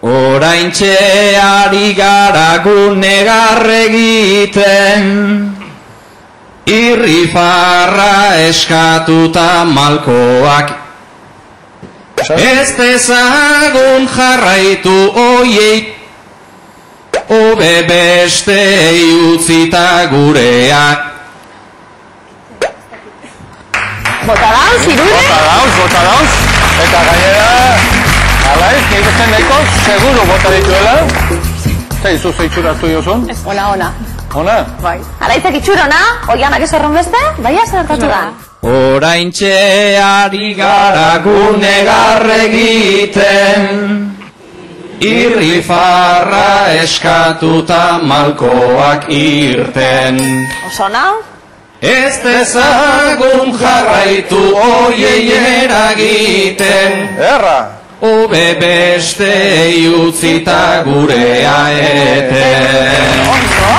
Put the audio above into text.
Oraintxe ari gara gunegar egiten, irrifarra eskatuta malkoak. Ez dezagun jarraitu oiei, hobe bestei utzita gureak. Bota dauz, irure? Bota dauz. Eta gainera, alaiz, nik bezen nahiko, seguro bota dituela. Zeizu zeitxura hartu diozun? Ona. Ona? Bai. Alaizek itxurona, oianak ez horren beste, baina zertatu da. Oraintxe ari gara gunegar egiten, irrifarra eskatuta malkoak irten. Osona? Ez dezagun jarraitu oiei eragiten, Erra! hobe bestei utzita gurea eten. Ondo?